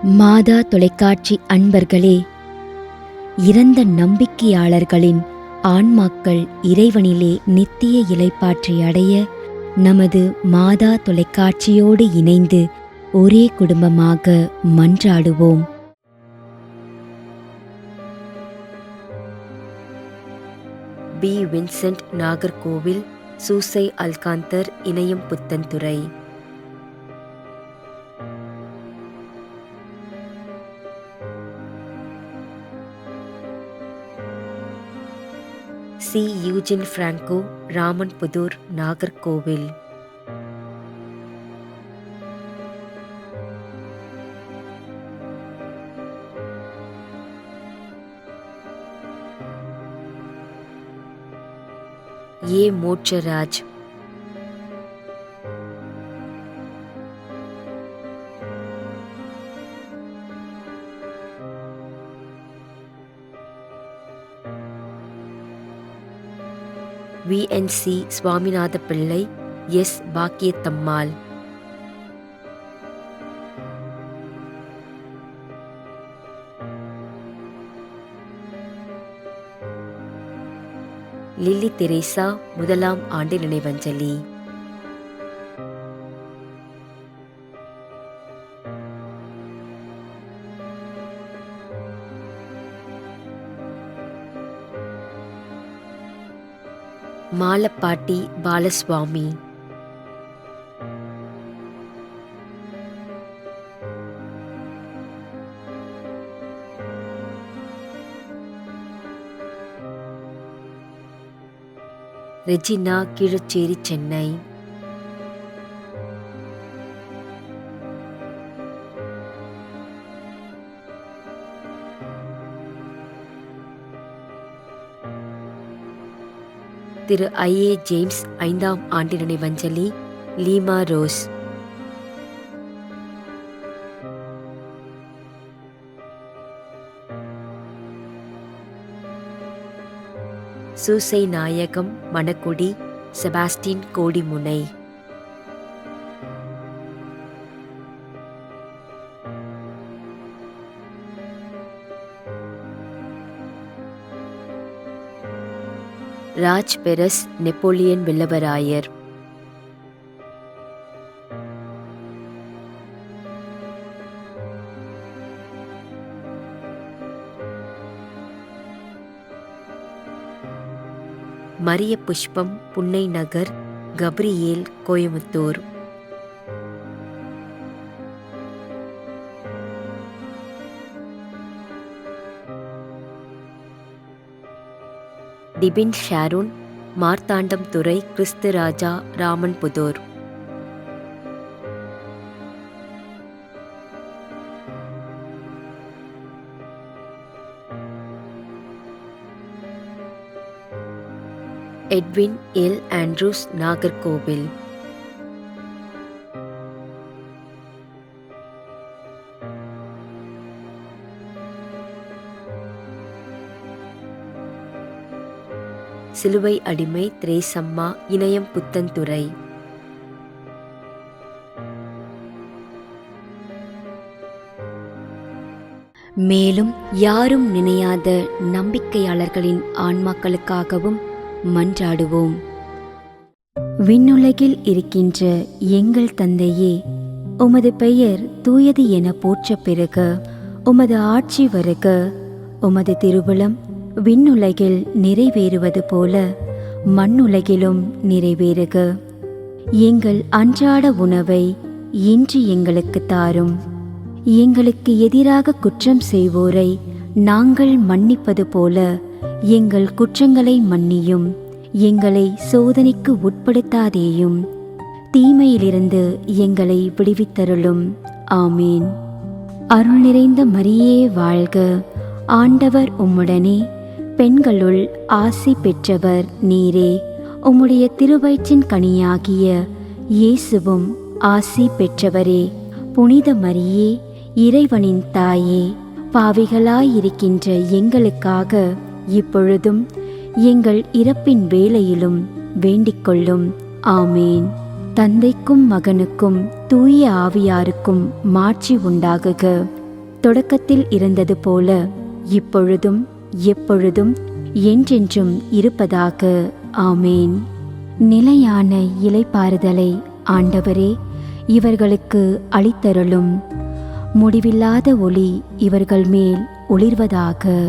மாதா தொலைக்காட்சி அன்பர்களே, இறந்த நம்பிக்கையாளர்களின் ஆன்மாக்கள் இறைவனிலே நித்திய இளைப்பாற்றி அடைய நமது மாதா தொலைக்காட்சியோடு இணைந்து ஒரே குடும்பமாக மன்றாடுவோம். பி. வின்சென்ட், நாகர்கோவில். சூசை அல்காந்தர், Inayam Puthenthurai. C. Eugene Franco, Ramanputhur, Nagercoil. A. Motcharaj. VNC. Swaminatha Pillai, S. Bakkiyathammal. Lily Teresa, முதலாம் ஆண்டு நினைவஞ்சலி. Malappatti Balaswamy. Regina, Keezhacheri, Chennai. Thiru IA. James, ஐந்தாம் ஆண்டு நினைவஞ்சலி. Lima Rose. Susai Nayagam, Manakudy, Sebastin, Kodimunai. Raj Perez, Napoleon Villavarayar. Maria Pushpam, Punnai Nagar, Gabriel, Coimbatore. Dibin Sharon, Marthandam Thurai, Christu Raja, Ramanputhur. Edwin L. Andrews, Nagercoil. Siluvai Adimai Thresiamma, இணையம் புத்தன்துறை. மேலும் யாரும் நினையாத நம்பிக்கையாளர்களின் ஆன்மாக்களுக்காகவும் மன்றாடுவோம். விண்ணுலகில் இருக்கின்ற எங்கள் தந்தையே, உமது பெயர் தூயது என போற்றப் பெறுக. உமது ஆட்சி வருக. உமது திருவுளம் விண்ணுலகில் நிறைவேறுவது போல மண்ணுலகிலும் நிறைவேறுக. எங்கள் அன்றாட உணவை இன்று எங்களுக்கு தாரும். எங்களுக்கு எதிராக குற்றம் செய்வோரை நாங்கள் மன்னிப்பது போல எங்கள் குற்றங்களை மன்னியும். எங்களை சோதனைக்கு உட்படுத்தாதேயும், தீமையிலிருந்து எங்களை விடுவித்தருளும். ஆமீன். அருள் நிறைந்த மரியே வாழ்க. ஆண்டவர் உம்முடனே, பெண்களுள் ஆசி பெற்றவர் நீரே. உம்முடைய திருவயிற்றின் கனியாகிய இயேசுவும் ஆசி பெற்றவரே. புனித மரியே, இறைவனின் தாயே, பாவிகளாயிருக்கின்ற எங்களுக்காக இப்பொழுதும் எங்கள் இறப்பின் வேளையிலும் வேண்டிக்கொள்ளும். ஆமேன். தந்தைக்கும் மகனுக்கும் தூய ஆவியாருக்கும் மாட்சி உண்டாகுக. தொடக்கத்தில் இருந்தது போல இப்பொழுதும் எப்பொழுதும் என்றென்றும் இருப்பதாக. ஆமேன். நிலையான இளைப்பாறுதலை ஆண்டவரே இவர்களுக்கு அளித்தருளும். முடிவில்லாத ஒளி இவர்கள் மேல் ஒளிர்வதாக.